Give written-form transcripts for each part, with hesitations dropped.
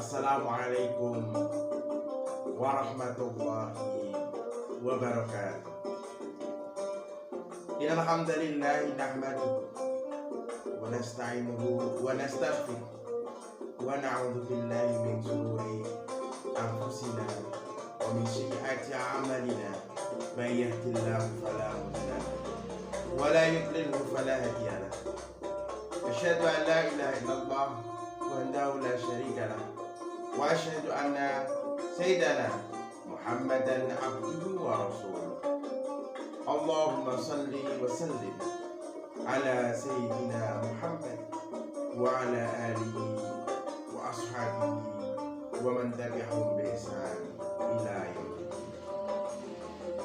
Assalamualaikum warahmatullahi wabarakatuh. Innal hamdalillah nahmaduhu wa nasta'inuhu wa nastaghfiruh wa na'udzu billahi min shururi anfusina wa min sayyiati a'malina may yahdihillahu fala mudilla lahu wa la yudlilhu fala hadiya lahu. Asyhadu an la ilaha illallah wahdahu la syarika lah wa asyhadu anna sayyidana Muhammadan abduhu wa rasuluh. Allahumma salli wa sallim ala sayyidina Muhammad wa ala alihi wa ashabihi wa man tabi'ahum bi ihsan ila yaumil din.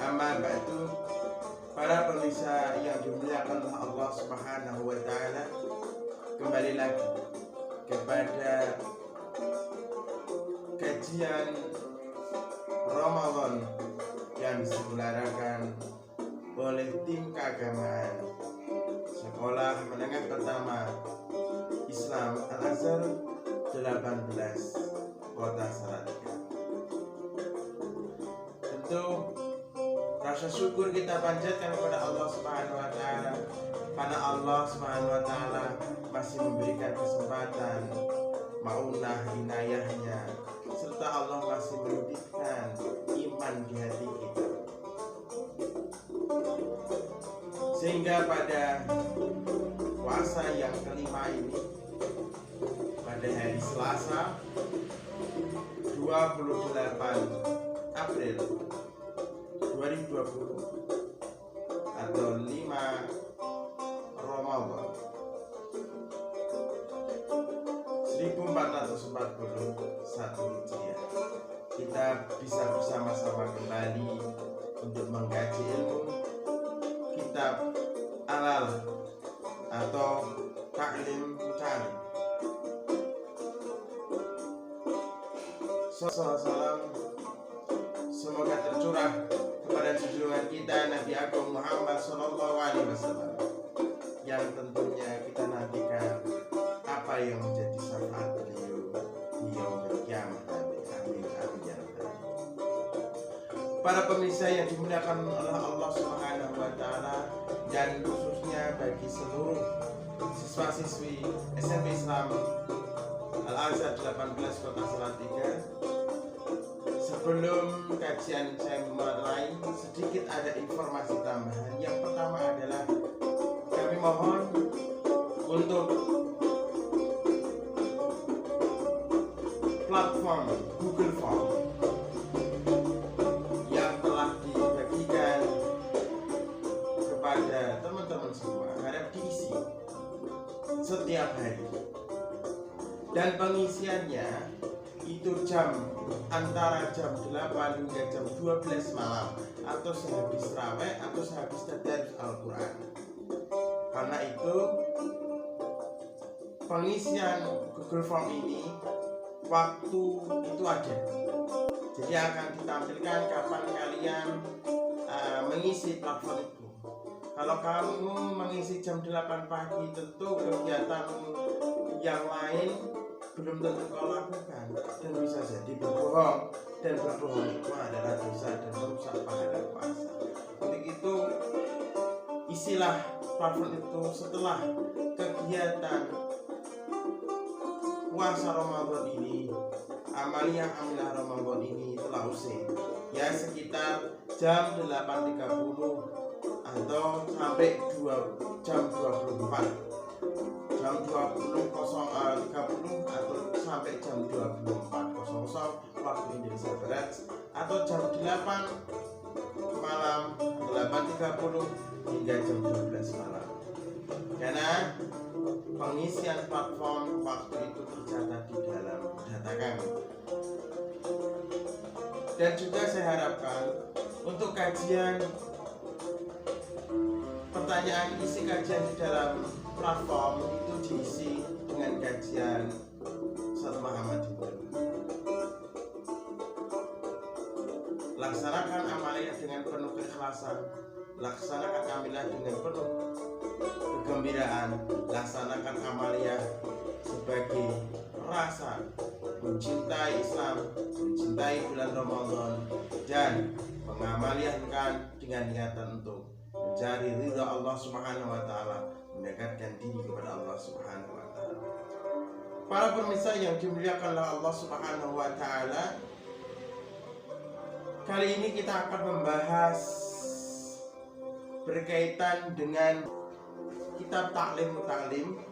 Amma ba'du, para pemirsa yang dimuliakan Allah Subhanahu wa taala, kembali lagi kepada kajian Ramadan yang diselenggarakan oleh tim keagamaan Sekolah Menengah Pertama Islam Al-Azhar 18 Kota Salatiga. Tentu rasa syukur kita panjatkan kepada Allah Subhanahu wa taala karena Allah Subhanahu wa taala masih memberikan kesempatan, maunah inayahnya, serta Allah masih menitipkan iman di hati kita, sehingga pada puasa yang kelima ini, pada hari Selasa 28 April 2020 atau 5 Ramadan 1441 Hijriah, kita bisa bersama-sama kembali untuk mengkaji ilmu kitab Alal atau Ta'lim Ta'lim. Salam semoga tercurah kepada junjungan kita Nabi Agung Muhammad Sallallahu Alaihi Wasallam, yang tentunya kita nantikan apa yang menjadi syafaat beliau di yaumil qiyamah nanti. Amin amin ya rabbal alamin. Para pemirsa yang dimuliakan oleh Allah Subhanahu wa taala, dan khususnya bagi seluruh siswa-siswi SMP Islam Al-Azhar 18 Kota Salatiga, sebelum kajian saya mulai, sedikit ada informasi tambahan. Yang pertama adalah kami mohon untuk platform Google Form yang telah dibagikan kepada teman-teman semua harap diisi setiap hari, dan pengisiannya itu antara jam 8 hingga jam 12 malam, atau sehabis raweh atau sehabis tadarus Al-Quran. Karena itu pengisian Google Form ini waktu itu ada, jadi akan ditampilkan kapan kalian mengisi platform itu. Kalau kamu mengisi jam 8 pagi, tentu kegiatan yang lain belum tentu kau lakukan, dan bisa jadi berbohong, dan berbohong itu adalah dosa dan merusak pahala puasa. Untuk itu isilah platform itu setelah kegiatan puasa Ramadan ini. Amalia Ramadan ini telah usai, ya sekitar jam 8.30 atau sampai jam 24, jam 20.30 atau sampai jam 24.00 waktu Indonesia Barat, atau jam 8 malam 8.30 hingga jam 12 malam. Karena pengisian platform waktu itu tercatat di dalam data kami. Dan juga saya harapkan untuk kajian pertanyaan isi kajian di dalam platform itu diisi dengan kajian Ustaz Muhammad Hidayat. Laksanakan amalia dengan penuh keikhlasan, laksanakan amalia dengan penuh kegembiraan, laksanakan amalia sebagai rasa mencintai Islam, mencintai bulan Ramadan, dan mengamalkan dengan niatan untuk mencari ridha Allah Subhanahu wa taala, mendekatkan diri kepada Allah Subhanahu wa taala. Para pemirsa yang dimuliakan oleh Allah Subhanahu wa taala, kali ini kita akan membahas berkaitan dengan kitab Ta'lim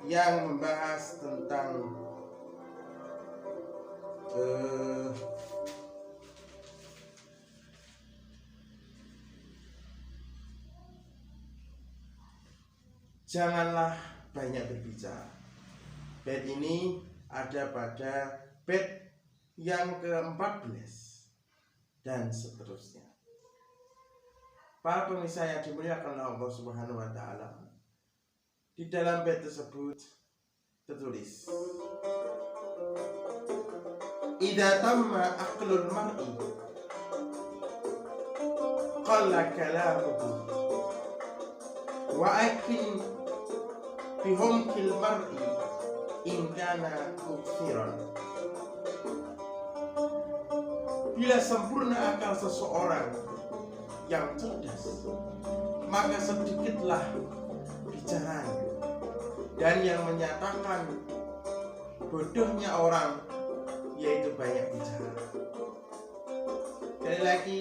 yang membahas tentang janganlah banyak berbicara. Bait ini ada pada bait yang ke-14 dan seterusnya. Para pemirsa yang dimuliakan Allah Subhanahu wa taala, di dalam bait tersebut tertulis, "Idza tamma aqlul mar'i qalla kalamuhu wa akin bihumkil mar'i in kana mukthiran." Bila sempurna akal seseorang yang cerdas, maka sedikitlah bicaranya, dan yang menyatakan bodohnya orang yaitu banyak bicara. Sekali lagi,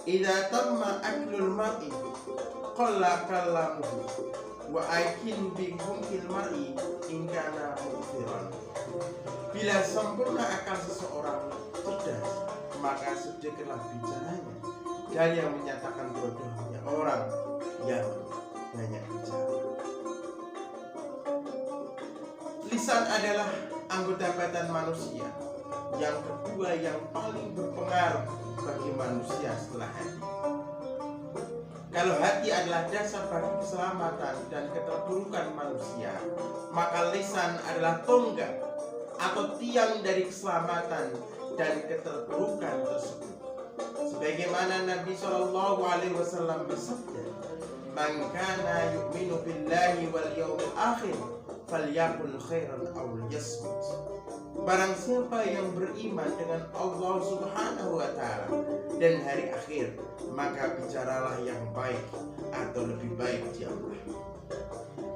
idza tamma aklul mar'i qalla kalamuhu wa aikin bi humkil mar'i in kana mukthiran. Bila sempurna akal seseorang cerdas, maka sedikitlah bicaranya, dan yang menyatakan bodohnya orang yang banyak bicara. Lisan adalah anggota badan manusia yang kedua yang paling berpengaruh bagi manusia setelah hati. Kalau hati adalah dasar bagi keselamatan dan keterburukan manusia, maka lisan adalah tonggak atau tiang dari keselamatan dan keterburukan tersebut. Sebagaimana Nabi SAW bersabda, "Man kana yu'minu billahi wal yawmil akhir falyaqul khairan aw liyasmut." Barang siapa yang beriman dengan Allah Subhanahu wa taala dan hari akhir, maka bicaralah yang baik atau lebih baik diamlah.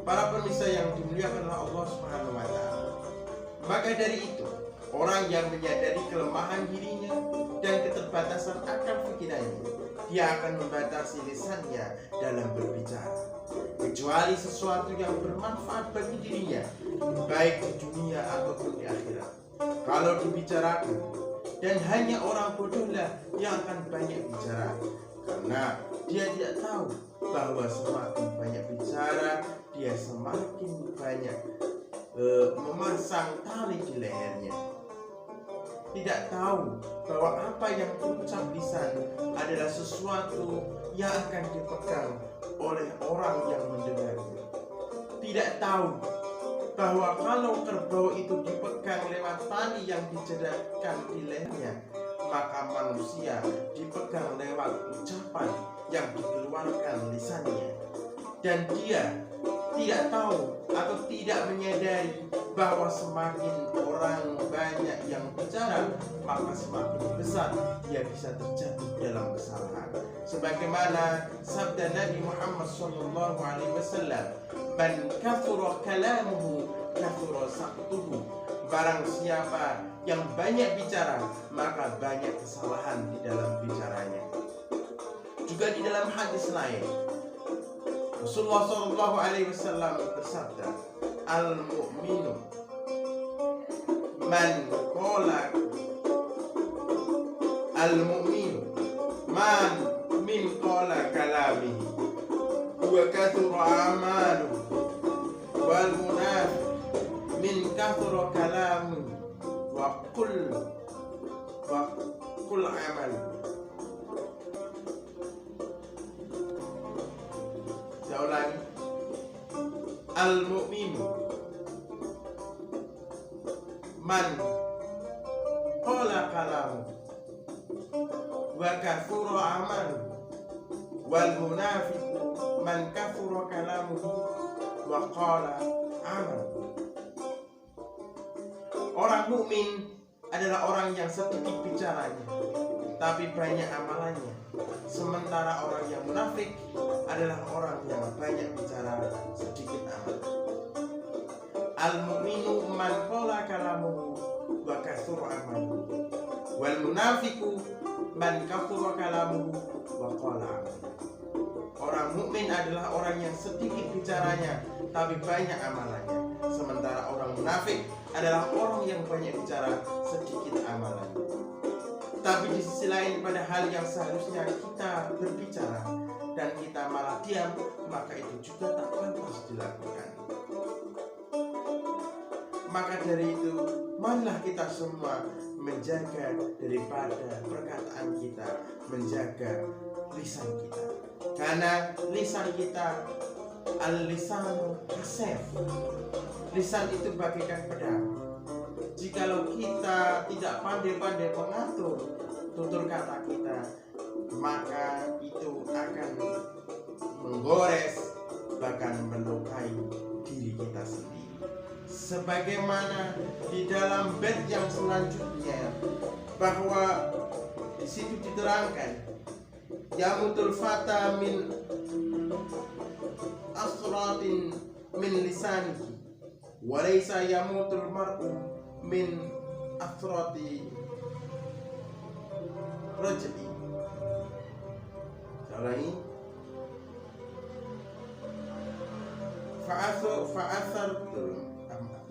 Para pemirsa yang dimuliakan oleh Allah Subhanahu wa taala, maka dari itu, orang yang menyadari kelemahan dirinya dan keterbatasan akal pikirannya, dia akan membatasi lisannya dalam berbicara, kecuali sesuatu yang bermanfaat bagi dirinya, baik di dunia ataupun di akhirat. Kalau dibicarakan, dan hanya orang bodohlah yang akan banyak bicara, karena dia tidak tahu bahwa semakin banyak bicara, dia semakin banyak memasang tali di lehernya. Tidak tahu bahwa apa yang terucap lisan adalah sesuatu yang akan dipegang oleh orang yang mendengarnya. Tidak tahu bahwa kalau kerbau itu dipegang lewat tali yang dijeratkan di lehernya, maka manusia dipegang lewat ucapan yang dikeluarkan lisannya. Dan dia tidak tahu atau tidak menyadari bahwa semakin orang banyak yang bicara, maka semakin besar dia bisa terjatuh dalam kesalahan. Sebagaimana sabda Nabi Muhammad SAW, "Man kathura kalamuhu kathura saqtuhu." Barang siapa yang banyak bicara, maka banyak kesalahan di dalam bicaranya. Juga di dalam hadis lain, Rasulullah SAW bersabda, "Al-mu'minu man qala al-mu'minu man min qala kalamihi wa kathura amalu wal munafiq min kathura kalamu wa kull amalu." Saya ulangi, al-mu'minu man qala kalamu wa kathura amalu wal munafiqu man kathura kalamuhu wa qala amalu. Orang mukmin adalah orang yang sedikit bicaranya, tapi banyak amalannya. Sementara orang yang munafik adalah orang yang banyak bicara, sedikit amal. Al-mu'minu man qala kalamuhu wa katsura amaluhu, wal munafiqu man kathura kalamuhu wa qala amaluhu. Orang mukmin adalah orang yang sedikit bicaranya tapi banyak amalannya. Sementara orang munafik adalah orang yang banyak bicara, sedikit amalannya. Tapi di sisi lain, pada hal yang seharusnya kita berbicara dan kita malah diam, maka itu juga tak pantas dilakukan. Maka dari itu, marilah kita semua menjaga daripada perkataan kita, menjaga lisan kita. Karena lisan kita, al-lisanu kasef, lisan itu bagaikan pedang. Jikalau kita tidak pandai-pandai mengatur tutur kata kita, maka itu akan menggores, bahkan melukai diri kita sendiri. Sebagaimana di dalam bait yang selanjutnya, bahwa di situ diterangkan, yamutul fata min asratin min lisanihi, walaysa yamutul mar'u min asrati rajuli. Ulangi. Fa'athar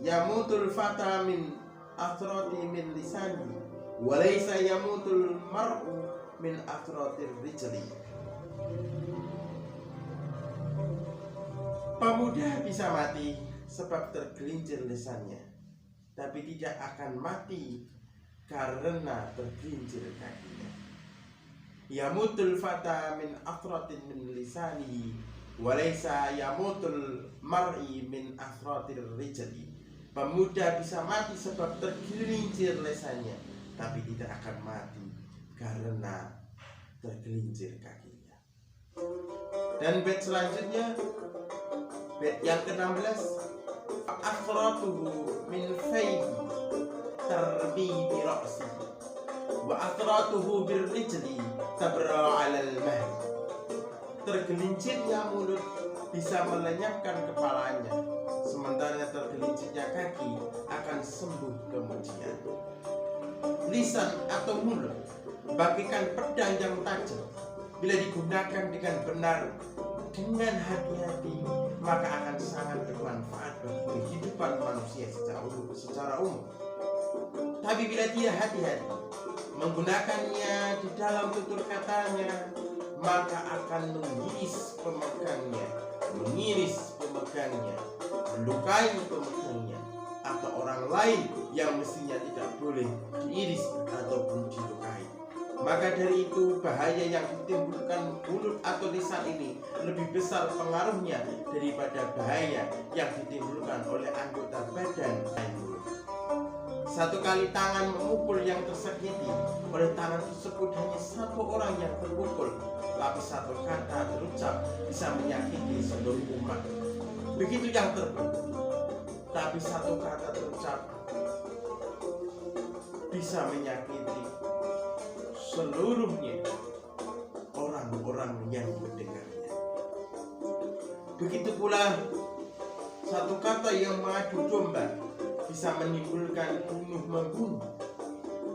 yamutul fata min asrati min lisani, walaysa yamutul mar'u min asrati rijli. Pemuda bisa mati sebab tergelincir lisannya, tapi tidak akan mati karena tergelincir kakinya. Yamutul fata min athratin min lisanihi, walaysa yamutul mar'i min athratir rijli. Pemuda bisa mati sebab tergelincir lisannya, tapi tidak akan mati karena tergelincir kakinya. Dan bait selanjutnya, bait yang ke-16, akhratuhu min fayhi tarbi bi ra'si wa akhratuhu bir rijli tabra 'ala al-mahd. Tergelincirnya mulut bisa melenyapkan kepalanya, sementara tergelincirnya kaki akan sembuh kemudian. Lisan atau mulut bagaikan pedang yang tajam. Bila digunakan dengan benar, dengan hati-hati, maka akan sangat bermanfaat bagi kehidupan manusia secara umum. Tapi bila tidak hati-hati menggunakannya di dalam tutur katanya, maka akan mengiris pemegangnya, melukai pemegangnya, atau orang lain yang mestinya tidak boleh diiris ataupun dilukai. Maka dari itu, bahaya yang ditimbulkan mulut atau lisan ini lebih besar pengaruhnya daripada bahaya yang ditimbulkan oleh anggota badan lain. Satu kali tangan memukul yang tersakiti, oleh tangan tersebut hanya satu orang yang terpukul, tapi satu kata terucap bisa menyakiti seluruh umat. Begitu yang terpukul, tapi satu kata terucap bisa menyakiti seluruhnya orang-orang yang mendengarnya. Begitu pula satu kata yang mengadu domba bisa menimbulkan bunuh-membunuh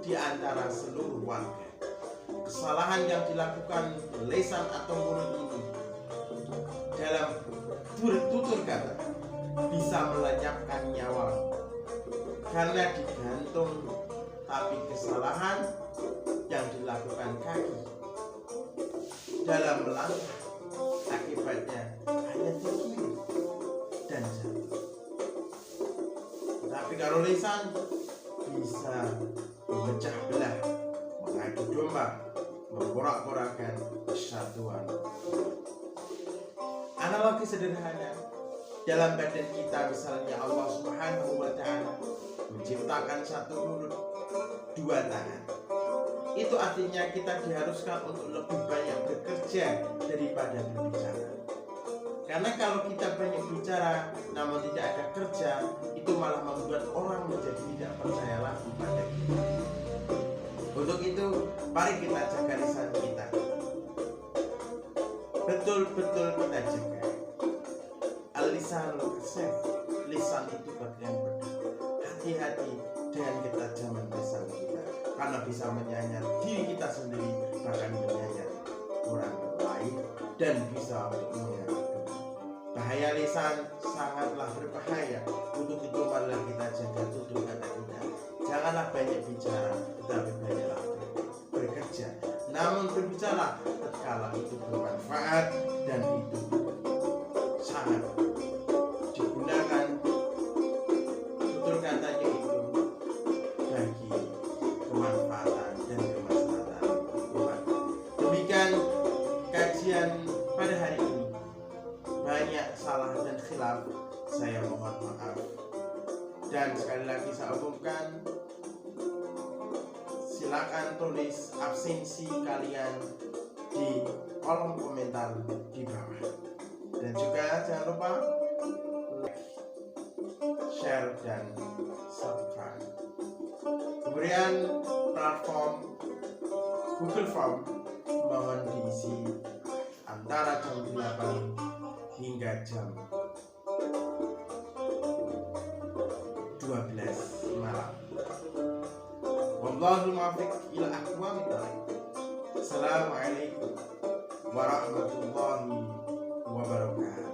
di antara seluruh warga. Kesalahan yang dilakukan lisan atau mulut ini dalam tutur kata bisa melenyapkan nyawa karena digantung, tapi kesalahan yang dilakukan kaki dalam melangkah akibatnya hanya terkilir dan jatuh. Tapi kalau lisan bisa memecah belah, mengadu domba, memporak-porandakan persatuan. Analogi sederhana, dalam badan kita misalnya Allah Subhanahu wa Ta'ala menciptakan satu mulut, dua tangan. Itu artinya kita diharuskan untuk lebih banyak bekerja daripada berbicara. Karena kalau kita banyak bicara berbicara namun tidak ada kerja, itu malah membuat orang menjadi tidak percaya lagi pada kita. Untuk itu, mari kita jaga lisan kita. Betul-betul kita jaga. Al-lisanul kasih, lisan itu bagian pedang. Hati-hati dengan ketajaman lisan kita, karena bisa menyayat diri kita sendiri, bahkan menyayat orang lain, dan bisa menyayat. Bahaya lisan sangatlah berbahaya. Untuk itu marilah kita jaga tutur kata kita. Janganlah banyak bicara, tetapi banyaklah bekerja. Namun berbicara tatkala itu bermanfaat dan itu sangat digunakan tutur katanya itu bagi kemanfaatan dan kemaslahatan umat. Demikian kajian pada hari ini. Banyak salah dan khilaf, saya mohon maaf. Dan sekali lagi saya umumkan, silakan tulis absensi kalian di kolom komentar di bawah. Dan juga jangan lupa like, share, dan subscribe. Kemudian platform Google Form mohon diisi antara jam 8 hingga jam 12 malam. Wallahul muwaffiq ila aqwamit thoriq. Assalamualaikum warahmatullahi wabarakatuh.